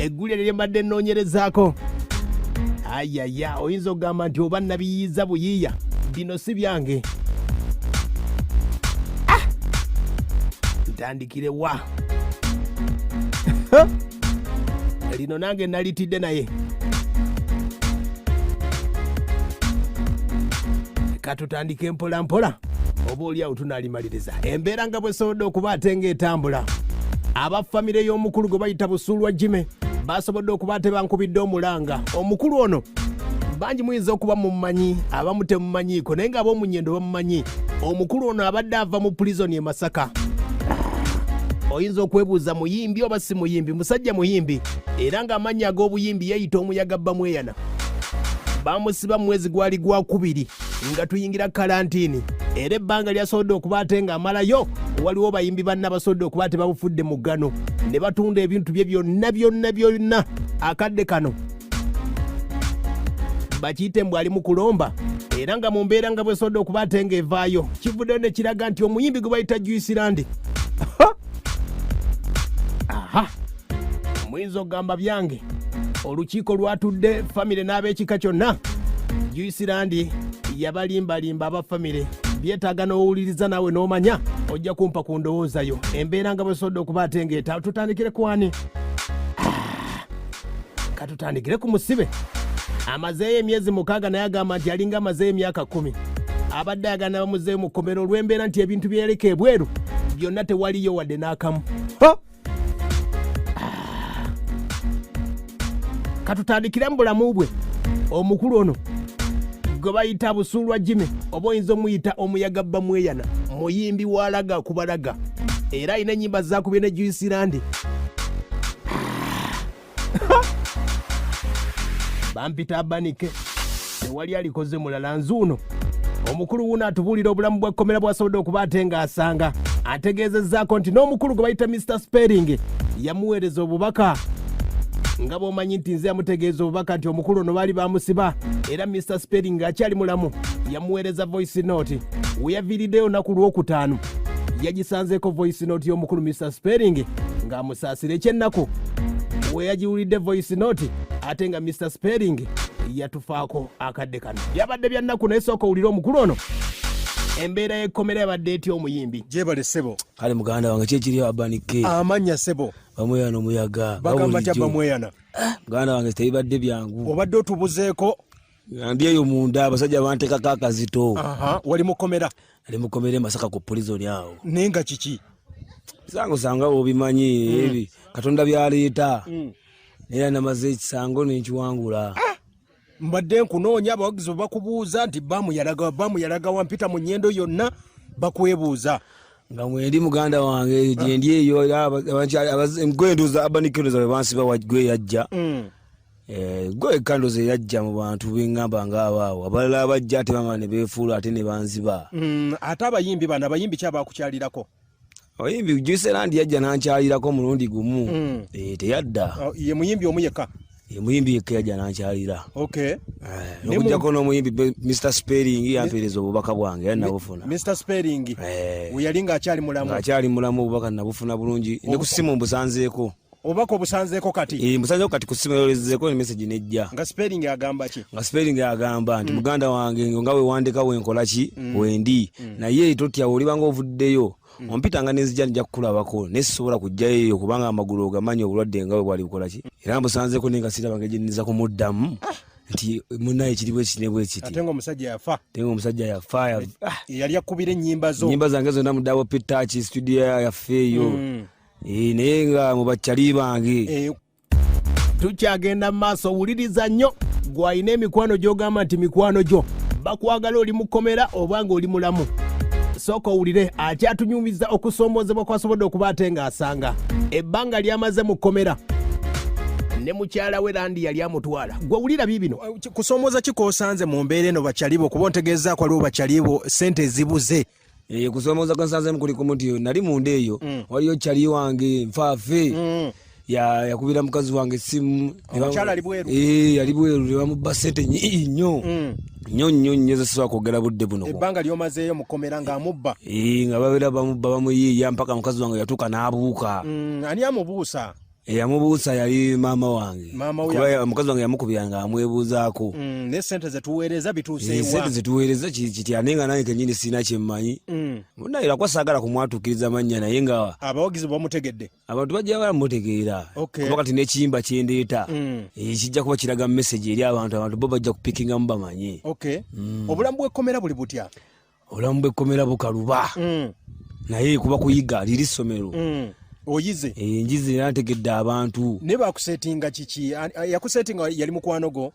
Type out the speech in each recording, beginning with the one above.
eggulire lye mbadde nnoonyerezaako. Ayaya, oyinza okugamba nti oba nabiyiiza buyiiya, bino si byange. Ntandikire wa lino nange nalitidde naye. Katutandike mpola mpola oba oliawo tunalimaliriza. Embeera nga bwesobodde okuba ate ng'etambula. Abafamire y'omukulu gwe bayita Busulwa Jime basobodde okuba ate bankubidde omulanga. Omukulu ono bangi muyinza okuba mumumanyi, abamu temumanyiiko, naye ng'ab'omunyendo bamumanyi. Omukulu ono abadde ava mu prison e Masaka. Oyinza okwebuuza muyimbi oba si muyimbi? Musajja muyimbi, era ng'amannya ag'obuyimbi yeeyita Omuyaga Bamweyana. Bamusiba mu mwezi gwali gwa 2 nga tuyingira kalantiini, era ebbanga lyasobodde okuba ate ng'amalayo waliwo bayimbi banna basobodde okuba ate babufudde mu ggano ne batunda ebintu bye byonna akadde kano bakiyite mbw ali mu kulomba, era nga mu mbeera nga bwesobodde okuba ate ng'evaayo kivuddeyo ne kiraga nti omuyimbi gwe bayita Juiceland. Muyinza okugamba byange, olukiiko lwatudde famire n'ab'ekika kyonna. Juiceland yabalimbalimba abafamire, byetaaga n'owuliriza nawe n'omanya ojja kumpa ku ndowoozayo. Embeera nga bwesobodde okuba ate ng'eta. Tutandikire ku ani? Katutandikire ku musibe. Amazeeyo emyezi 6 naye agamba nti alinga amazeeyo emyaka 10. Abadde agana bamuzeeyo mu kkomero olw'embeera nti ebintu byereka ebweru byonna tewaliyo wadde n'akamu. Katutandikire mu bulamu bwe. Omukulu ono gwe bayita Busulwa Jime oba oyinza omuyita Omuyaga Bamweyana, muyimbi walaga kubalaga, era alina ennyimba zakubye ne Juiceland. Bampita abanike tewali alikoze mulala nzuuno. Omukulu wuno atubuulira obulamu bw'ekkomera bwasobodde okuba ate ng'asanga. Ategeezezzaako nti n'omukulu gwe bayita Mr. Spelling yamuweereza obubaka. Nga bw'omanyi nti nze yamutegeeza obubaka nti omukulu ono baali bamusiba, era Mr. Spelling akyali mulamu yamuweereza voice note. We yaviiriddeyo olunaku lw'okutaano yagisanzeeko voice note y'omukulu Mr. Spelling ng'amusaasira ekyennaku. We yagiwulidde voice note ate nga Mr. Spelling yatufaako akadde kano. Yabadde bya nnaku naye sooka owulira omukulu ono. Embeera y'ekkomera yabadde etya omuyimbi? Jebale Sebo. Kale muganda wange kyekiri abanike. Amannya Sebo. Bamweyana Omuyaga. Bagamba tya Bamweyana. Muganda wange tebadde byangu. Obadde otubuzeeko. Ndi eyo munda abasajja banteekako akazito. Wali mukomera? Ali mukomera Masaka ku prison awo. Nenga kiki? Sanga obimanyi ebi Katonda byaleeta. Era namaze ekisango n'enkiwangula. Mbadde nkunoonya abawagizi bakubuuza nti bamuyalaga wampita mu nnyendo yonna bakwebuuza. Nga mwendi muganda wange gyendi eyo gwenduza abanikiriza bwe bansiba wagwe yajja. Gwe kandoze yajja mu bantu bengamba ng'abaawo abalala abajja ate bama ne beefuula ate ne banziba. Ate abayimbi bano abayimbi ki abaakukyalirako? Abayimbi Juiceland yajja n'ankyalirako mulundi gumu. Teyadda. Ye muyimbi omu yekka? Ye muyimbi yekka yajja n'ankyalira. Okay. N'okujjako n'omuyimbi Mr. Spelling yampeereza obubaka bwange era nabufuna. Mr. Spelling we yali ng'akyali mulamu? Ng'akyali mulamu obubaka nabufuna bulungi. Ne ku ssimu mbusanzeeko. Obubaka obusanzeeko kati? Mbusanzeeko kati ku ssimu yolezeeko ne message nejja. Nga Spelling agamba ki? Nga Spelling agamba nti muganda wange nga we wandika wenkola ki wendi naye totya olibanga ovuddeyo ompitanga nezijja nja kukulabako nesobola kujjayo eyo kubanga amagulu ogamanyi obulwadde nga we bwali bukola ki era mbusanzeeko nengasira bange gyenniza kumuddamu nti munaye kiriwo ekinebwe ekiti ate ng'omusajja yafa? Tenga omusajja yafa. Yali akubira ennyimba zo? Ennyimba zange zonna mu Double P Touch studio yaffe eyo. Naye nga mu bakyali bange. Tukyagenda mu maaso, wuliriza nnyo gw'alina emikwano gy'ogamba nti mikwano gyo bakwagala oli mukomera oba ng'oli mulamu. Sooka owulire akyatunyumiza okusoomoozebwa kwasobodde okuba ate ng'asanga. Ebbanga lyamaze mu kkomera ne mukyala we Landi yali amutwala. Gwe wulira biibino. Kusoomooza ki k'osanze mu mbeera eno bakyalibo kuba ontegeeza ko waliwo bakyalibo ssente ezibuze? Kusoomooza kwe nsanzemu kuli kumu nti nali munda eyo waliyo kyali wange nfaafe yakubira mukazi wange simu. Omukyala ali bweru? Ali bweru ne bamubba ssente nnyo nnyo zesobola kwogera budde buno. Ebbanga ly'omazeeyo mu kkomera ng'amubba? Nga babeera bamubba bamuyiiya mpaka mukazi wange yatuuka n'abuuka. Ani amubuusa? eyamubuusa yali maama wange kuba mukazi wange yamukubiranga amwebuuzaako ne sente zetuweereza bituuseewa sente zetuweereza kitya naye nga nange kenyini sirina kyemmanyi munayira kwa saagala kumwatuukiriza mannya naye nga abawagizi bamutegedde abantu bajja balamutegeera kuba kati n'ekiyimba kyendeeta kijja kuba kiraga message eri abantu bo bajja kupikingamu bamanye obulamu bw'ekkomera buli butya obulamu bw'ekkomera bukaluba naye kuba kuyiga liri ssomero oyize njize era ntegedde abantu ne bakusetinga kiki yakusetinga yali mukwano go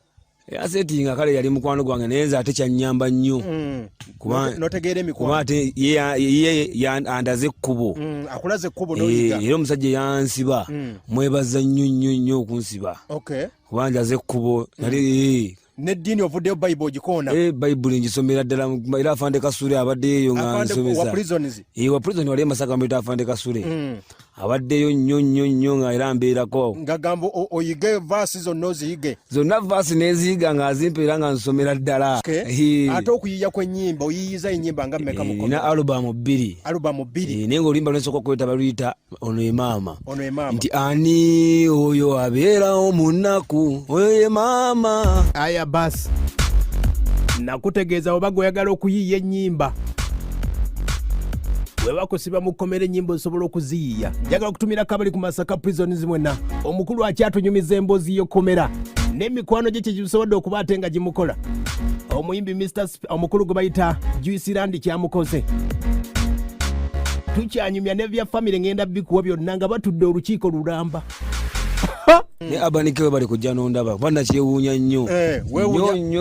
yasetinga kale yali mukwano gwange naye nze ate kyannyamba nnyo notegeera emikwano kuba ate ye andaze ekkubo akulaze ekkubo n'oyiga era omusajja yansiba mwebaza nnyo okunsiba kuba njaze ekkubo nali n'eddiini ovuddeyo bayibuli ogikoona bayibuli ngisomera ddala era afande kasule abaddeyo nga nsomesa wa prison wali emasaka mbeta afande kasule abaddeyo nnyo nga era mbeerako ngagamba oyige vaasi zonna oziyige zonna vaasi neziyiga nga azimpeera nga nsomera ddala ate okuyiya kw'ennyimba oyiyiza ennyimba nga mmeka na alubamu bbiri naye ng'oluyimba lwensoka okweta baluyita ono ye maama nti ani oyo abeerawo mu nnaku oyo ye maama aya basi nakutegeeza oba gweyagala okuyiiya ennyimba webakusiba mukomera ennyimba osobola okuziyiya njagala okutumira kabali ku Masaka prisons mwena omukulu akyatunyumiza emboozi y'okkomera n'emikwano gye kyegisobodde okuba ate nga gimukola omuyimbi omukulu gwe bayita Juice Land kyamukoze tukyanyumya ne bya famire ngenda bikuwa byonna nga batudde olukiiko lulamba ne abanike we bali kujja n'ondaba banda kyewuunya nnyo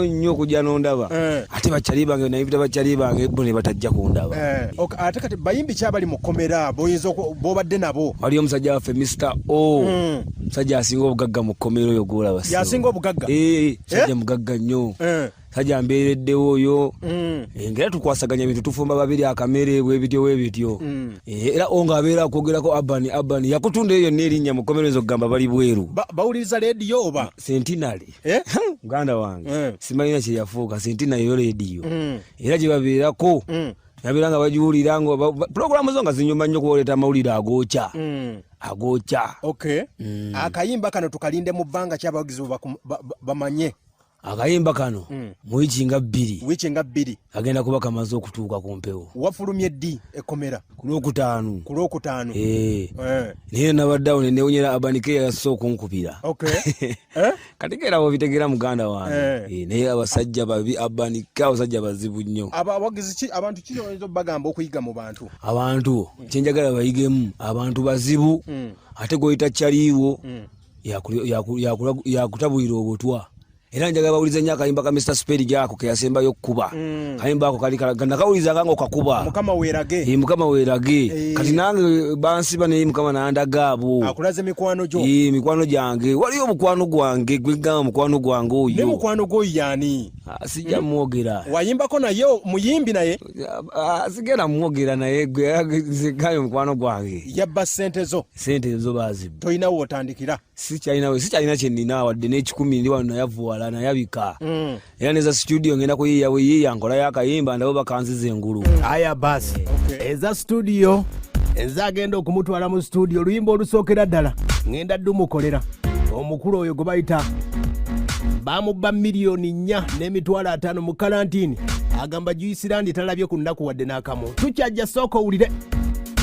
nnyo kujja n'ondaba ate bakyali bange nayibita bakyali bange bo ne batajja kundaba ate kati bayimbi kyabali mu kkomera bobadde nabo wali omusajja waffe Mr. O musajja asinga obugagga mu kkomera oyo gwolaba yasinga obugagga musajja mugagga nnyo sajja mbeereddewo oyo ngera tukwasaganya bintu tufumba babiri akamere bwebityo era onga abeera akwogerako abani yakutunda eyo n'erinnya mu kkomero ezo kugamba bali bweru bawuliriza rediyo oba sentinary muganda wange simanyina kye yafuuka sentinary yo rediyo era gye babeerako nabeera nga bagiwulira nga pulogulamu zo nga zinyuma nnyo kuboleeta amawulire agooca akayimba kano tukalinde mu bbanga kyabawagizi bamanye akayimba kano mu wiiki nga bbiri agenda kuba kamaze okutuuka ku mpewo wafulumye ddi ekkomera ku lwokutaano naye nabaddeawo nenewonyera abanike yasse okunkubira kati keera bobitegeera muganda wange naye abasajja babi abanike abasajja bazibu nnyo abantu kiyoyinza obagamba okuyiga mu abantu kyenjagala bayigemu abantu bazibu ate goyita kyaliiwo yakutabulira obutwa era njagala bawulize nnyo akayimba ka Mr. Spade gyako keyasembayo okukuba kayimba ako kali nakawulizanga nga okakuba mukama weerage kati nange bansiba naye mukama nandaga abo akulaze mikwano gyo mikwano gyange waliyo omukwano gwange gwegamba mukwano gwange oyo ne mukwano gwoyo yani sijja mwogera wayimbako naye muyimbi naye sigenda mwogera naye gayo mukwano gwange yabba sente zo bazibu toyinawo otandikira sikyalina kyenina wadde n'ekikumi ndi wano nayavuwala nayabika era neza studio ngenda kuyiya nkolayo akayimba ndabo bakanziza engulu aya basi eza studio enza agenda okumutwala mu studio oluyimba olusookera ddala ngenda ddumukolera omukulu oyo gwe bayita bamubba miliyoni 4.5 mu kalantini agamba Juice Land talabye ku nnaku wadde n'akamu tukyajja sooka owulire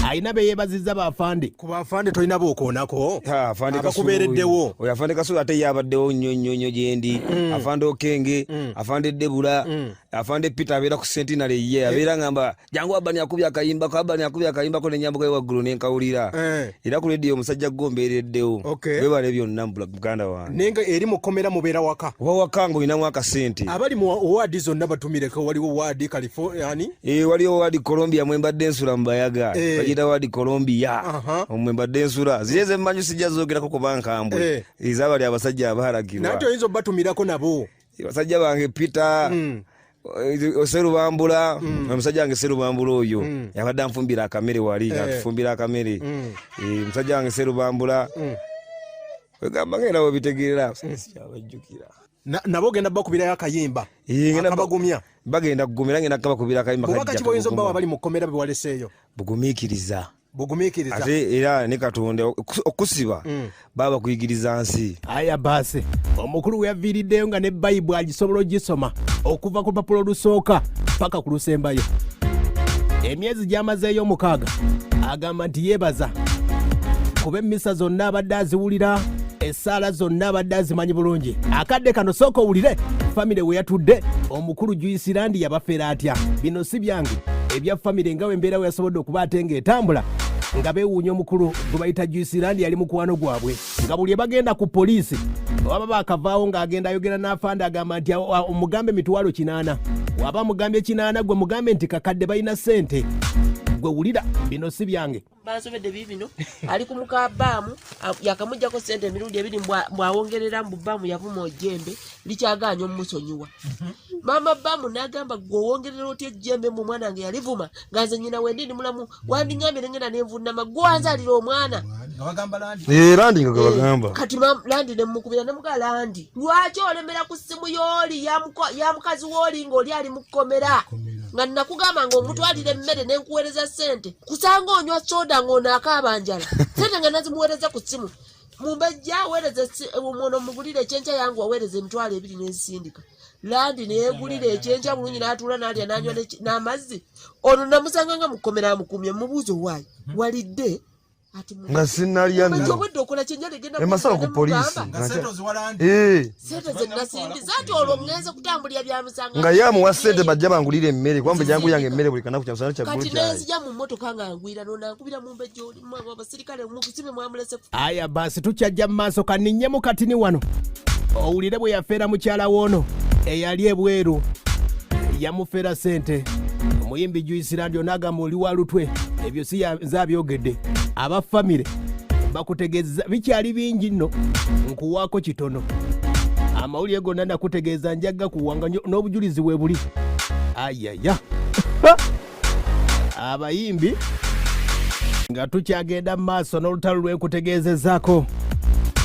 ayina beyeebazizza bafande ku bafande tolina bookoonako abakubeereddewo oyo afande Kasula ate yabaddewo nnyo gyendi afande Okenge afande Debula afande Peter abeera ku Sentinary ye abeera ngamba jangu abani akubya akayimbako nenyambuka ewaggulu nenkawulira era ku rediyo omusajja gombeereddewo webale byonna muganda wange nenga eri mu kkomera mubeera waka nga olinamu akasente abali mu waadi zonna batumireko waliwo waadi California waliwo waadi Colombia mwembadde ensula mu bayaga wadi Colombia omwembadde ensula ziyeze mmanyu sijja zoogerako kuba nkambwe ezabali abasajja abalagirwa nate oyinza obatumirako nabo basajja bange Peter Serubambula omusajja wange Serubambula oyo yabadde anfumbira akamere wali atufumbira akamere omusajja wange Serubambula wegamba ngenda webitegeera sikyabajjukira nabo genda bakubirayo akayimba akabagumya bagenda kugumira ngenda kabakubira akayimba kajja kubaka kiboyinza baba bali mu kkomera bewaleseeyo bugumiikiriza bugumikiriza ate era ne Katonda okusiba baba kuyigiriza nsi. Aya basi omukulu we yaviiriddeyo nga ne Bayibuli agisobola ogisoma okuva ku lupapula olusooka paka ku lusembayo. Emyezi gy'amazeeyo 6 agamba nti yeebaza kuba emmisa zonna abadde aziwulira, essaala zonna abadde azimanyi bulungi. Akadde kano sooka owulire famire we yatudde omukulu Joyce Landi yabafeera atya. Bino si byange, ebya famire nga embeera we yasobodde okuba ate ng'etambula nga beewuunya omukulu gwe bayita Joyce Landi yali mukwano gwabwe, nga buli bagenda ku poliisi waba bakavaawo ng'agenda ayogera n'afande agamba nti omugambe mitwalo 80, waba mugambye 80 gwe mugambe nti kakadde balina ssente. Gwe wulira bino si byange. Basobedde bibino ali ku mukabaamu yakamujjako ssente emirundi 2 bwawongerera mu baamu yavuma ojjembe likyaganya omusonyiwa. Mama baamu n'agamba gwe wongerera otya ejjembe mu mwana wange yalivuma ngaze nyina wendi mulamu wandingambye nengenda nenvunama gwanzalira omwana. Landi nga bagamba kati Landi nemukubira nemuga Landi lwaki olemera ku ssimu y'oli ya mukazi w'oli ng'oli ali mu kkomera nga nakugamba ng'omutwalira emmere nenkuweereza ssente kusanga onywa soda ng'onaakaabanjala ssente nga nazimuweereza ku ssimu mumbejja aweereze omwono mugulire ekyenkya yange waweereza emitwalo 2 n'ezisindika. Landi neegulira ekyenkya bulungi n'atuula n'alya n'anywa n'amazzi. Ono namusanga nga mukkomera amukumye mubuuzo waayi walidde nga sinalya emasala ku poliisi nga yamuwa ssente bajja bangulira emmere kwamba jangu yange emmere buli kanaku kyasana kyaggulukyanezija mu mmotoka nga ngwira nonankubira mu mbejja oli abasirikale mukusime mwamulese. Aya basi tukyajja mu maaso kaninnyemu katini wano owulire bwe yafeera mukyala woono eyali ebweru yamufeera ssente. Omuyimbi Joyce Landi n'agamba oli wa lutwe ebyo si nze abyogedde. Aba famire bakutegeeza bikyali bingi nno nkuwaako kitono. Amawulire gonna nakutegeeza njaga kuwanga n'obujulizi bwe buli. Ayaya abayimbi nga tukyagenda mu maaso n'olutalo lwekutegeezezaako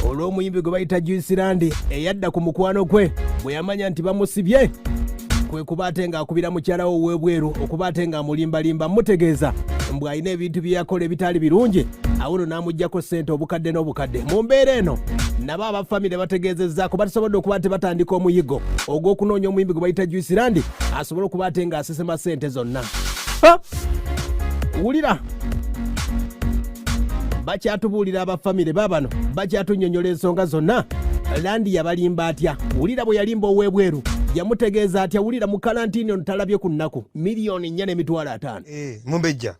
olw'omuyimbi gwe bayita Joyce Landi eyadda ku mukwano gwe bwe yamanya nti bamusibye kwe kuba ate ng'akubira mukyala we ow'ebweru okuba ate ng'amulimbalimba mutegeeza mbw alina ebintu bye yakola ebitali birungi awuno n'amuggyako ssente obukadde n'obukadde. Mu mbeera eno nabo abafamire bategeezezzaako batasobodde okuba ate batandika omuyigo ogw'okunoonya omuyimbi gwe bayita Joyce Landi asobole okuba ate ng'asesema ssente zonna. Wulira bakyatubuulira abafamire baabano bakyatunnyonnyola ensonga zonna. Landi yabalimba atya? Wulira bwe yalimba ow'ebweru yamutegeeza atya? Wulira mu kalantini ono talabye ku nnaku $4,500,000. Mumbejja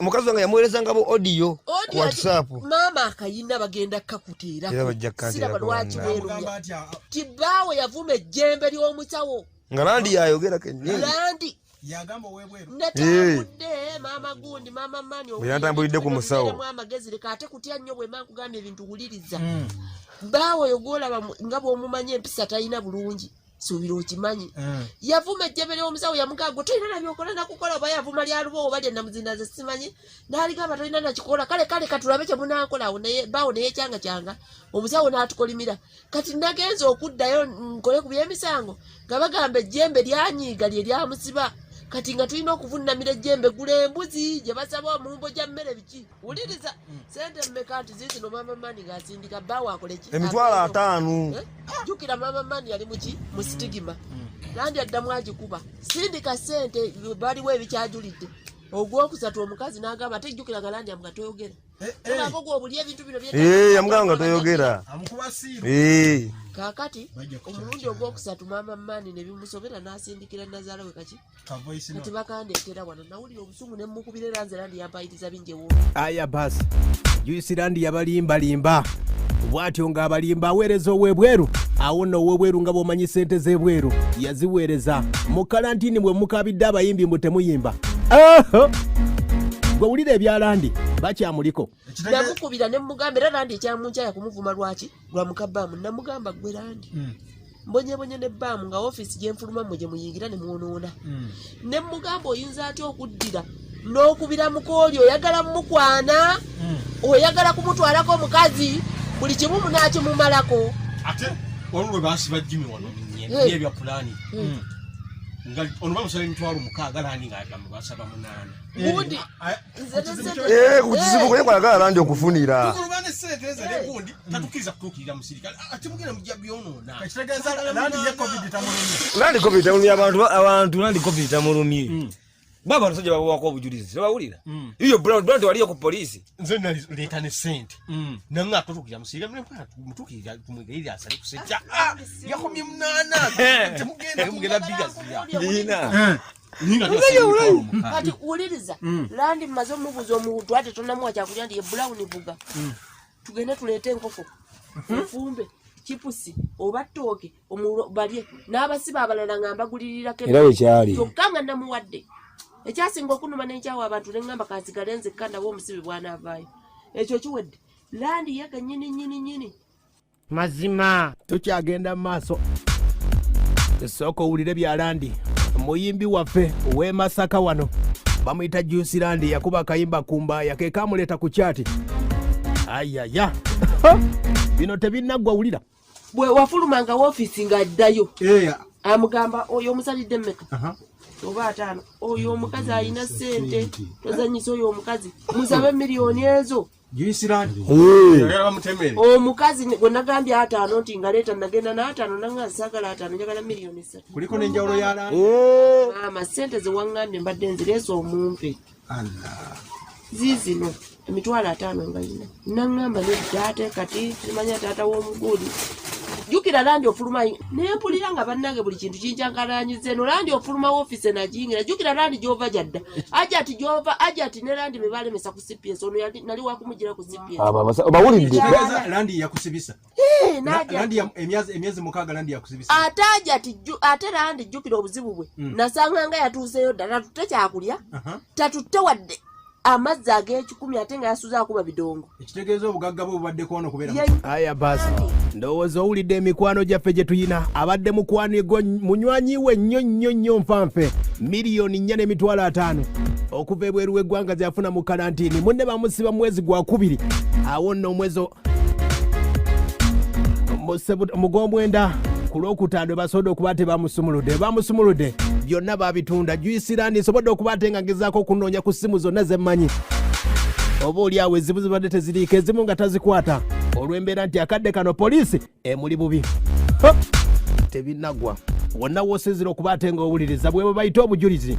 mukazi wange yamuweereza ngabo audio ku WhatsApp. Mama akayina bagenda kakuteera siraba lwaki weerumya kibaawe yavuma ejjembe ly'omusawo nga Landi yayogera kennyini. Landi yagamba ow'ebweru natambudde mama gundi mama mani yatambulidde ku musawo amagezi leka ate kutya nnyo bwe mankugambye ebintu wuliriza. Baawe oyo gwolaba nga bw'omumanya empisa talina bulungi suubira okimanyi. Yavuma ejjembe ly'omusawo yamugamba tolina nabyokola nakukola oba yavuma lyaluba oba lyennamuzina ze simanyi n'aligamba tolina nakikola kale katulabe kye munaakola awo naye baawo neyekyanga omusawo n'atukolimira kati nagenza okuddayo nkole ku by'emisango nga bagamba ejjembe lyanyiiga lye lyamusiba kati nga tulina okuvunamira ejjembe gula embuzi gye basaba omumbo gya mmere biki. Wuliriza sente mmeka nti zizino mama mani ng'asindika baawo akole ki $5,000. Jjukira mama mani yali muki mu sitigima. Landi addamu agikuba sindika sente baliwo ebikyajulidde. Ogwokusatu omukazi n'agamba ate jjukira nga Landi amuga toyogera olako gwobuli ebintu bino yamugamba nga toyogera amukuba siiru. Kaakati omulundi ogwokusatu mama mani ne bimusobera n'asindikira Nazaala we kati bakandeetera wano nawulira obusungu ne mukubira era nze Landi yampayiriza bingi ewo. Aya basi Joyce Landi yabalimbalimba bw'atyo ng'abalimba aweereza ow'ebweru awo nno ow'ebweru nga bw'omanyi ssente z'ebweru yaziweereza. Mu kalantini bwe mukabidde abayimbi mbu temuyimba. Gwe wulira ebya Landi bakyamuliko. Namukubira ne mugamba era Landi ekyamunkyaya kumuvuma lwaki lwa mukabaamu namugamba gwe Landi mbonyebonye ne baamu nga ofiisi gye nfulumamu gye muyingira ne mwonoona. Ne mugamba oyinza atya okuddira n'okubira mukooli oyagala mukwana oyagala kumutwalako omukazi buli kimu munaakimumalako. Ate olwo basiba Jimmy wano ebya pulaani nga ono bamusaba emitwalo 6 landi ng'agamba basaba 8 gundi kukizibu kwe kwagala landi okufunira tukulubane sente ezale gundi tatukiriza kutuukirira musirikale ate mugenda mujja byonona kakitegeeza landi ye covid tamulumye landi covid tamulumye abantu landi covid tamulumye baba nsajja babawako obujulizi babawulira iyo brand waliyo ku polisi nze naleta ne sente nanga tutukirira musirikale mutukirira tumwegayirira asale kusejja yakomye 8 temugenda bigazira kati uliriza landi mazo mubuzo omuntu ate tonamuwa kyakulya ndi ye brown buga tugende tuleete enkoko fumbe chipusi oba ttooke balye n'abasiba abalala ngamba gulirira era wekyali kyokka nga namuwadde ekyasinga okunuma n'ekyawa abantu ne ngamba kansigale nzekka nabo omusibe bw'anaavaayo ekyo kiwedde landi yaga nyini mazima tukyagenda mu maaso esooka owulire bya landi muyimbi waffe ow'e Masaka wano bamuyita Juice Landi yakuba akayimba kumbaya ke kamuleeta ku kyati ayaya bino tebinnaggwa wulira bwe wafulumanga woofiisi ng'addayo amugamba oyo omusalidde mmeka oba 5 oyo omukazi alina ssente tozanyisa oyo omukazi musabe miliyoni ezo Juice Landi omukazi gwe nagambye 5 nti ngaleeta nagenda na 5 nanga nsagala 5 njagala miliyoni 3 kuliko n'enjawulo ya Landi mama ssente ze waŋŋambye mbadde nzireese omumpe ziizino emitwalo 5 nga yina naŋŋamba neddaate kati timanya taata w'omuguli jukira landi ofuluma nempulira nga bannange buli kintu kinjankalanyiza eno landi ofuluma woofiisi enagiyingira jukira landi gyova jadda ajati gyova ajati ne landi be balemesa ku CPS ono nali wakumugira ku CPS bawulidde landi yakusibisa landi emyezi 6 landi yakusibisa ate landi jukira obuzibu bwe nasanganga yatuuseyo ddala tutte kyakulya tatutte wadde amazzi ag'ekikumi ate nga yasuza akuba bidongo ekitegeeza obugagga bwe bubaddeko ono kubeera aya basi ndowooza owulidde emikwano gyaffe gye tuyina abadde munywanyi we nnyo nfanfe miliyoni 4.5 okuva ebweru w'eggwanga zeyafuna mu kalantiini munne bamusiba mu mwezi gwa 2 awo nno omwezi mugomwenda ku lwokutaano basobodde okuba tebamusumuludde byonna babitunda Juice Landi nsobodde okuba ate nga ngezaako okunoonya ku ssimu zonna zemmanyi oba oli awo ezibu zibadde teziriiko ezimu nga tazikwata olw'embeera nti akadde kano poliisi emuli bubi tebinaggwa wonna woosinzira okuba ate nga owuliriza bwe bayita obujulizi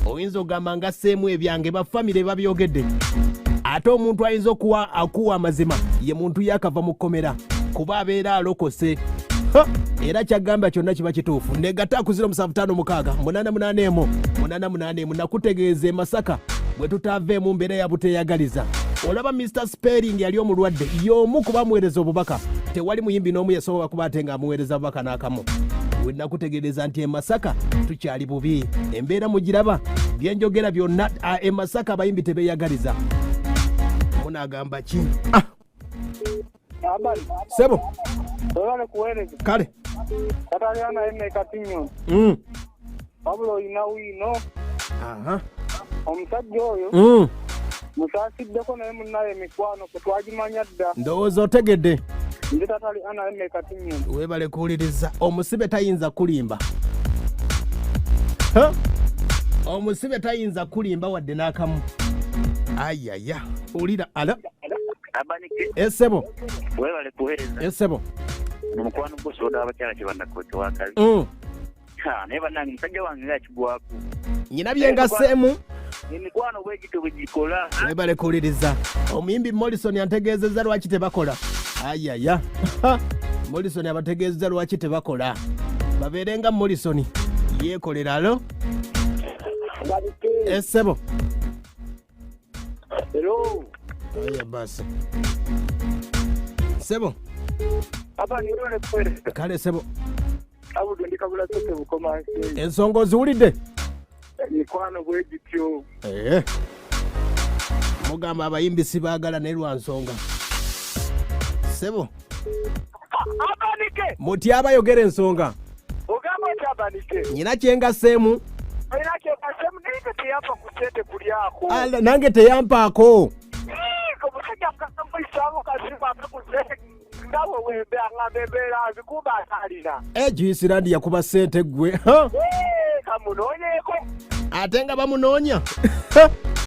oyinza okugamba nga sseemu ebyange bafamire babyogedde ate omuntu ayinza akuwa amazima ye muntu yakava mu kkomera kuba abeera alokose era kyagamba kyonna kiba kituufu negatta ku 0756 nakutegeeza Masaka bwe tutaaveemu mbeera ya buteyagaliza olaba Mr. Spelling yali omulwadde y'omu kuba amuweereza obubaka tewali muyimbi n'omu yasobola kuba ate nga amuweereza bubaka n'akamu we nakutegeereza nti Masaka tukyali bubi embeera mugiraba byenjogera byonna Masaka abayimbi tebeeyagaliza munagamba ki sebo kale kataliana ene katinyo wabula olina wiino omusajja oyo musaasiddeko naye munnaye emikwano kwetwagimanya dda ndowooza otegedde nze tatali ana ene katinyo weebale kuwuliriza omusibe tayinza kulimba omusibe tayinza kulimba wadde n'akamu ayaya ulira ala abanike esebo webale kuheereza esebo mukwano gusoda abakyala kyebannakote wakali naye bannange musajja wange nga kigwaku nyina byengaseemu emikwano bwegito bwegikola webale kuwuliriza omuyimbi Morrison yantegeezezza lwaki tebakola ayaya Morrison abategeezezza lwaki tebakola babeerenga Morrison yeekolera alo esebo hello aya basi sebo abani yone kwere kale sebo abudu ndikabula sote bukomansi ensonga oziwulidde mikwano bwegityo mugamba abayimbi sibaagala naye lwa nsonga sebo abanike muti abayogera ensonga ogamba nti abanike nyina kyengaseemu olina kyengaseemu naye teyampa ku ssente kulyako nange teyampaako omusajja mukasambaisaako kasimu akakuze ngabo wembe angabebera zikuba atalina Juice yakuba sente gwe kamunonyeko ate nga bamunoonya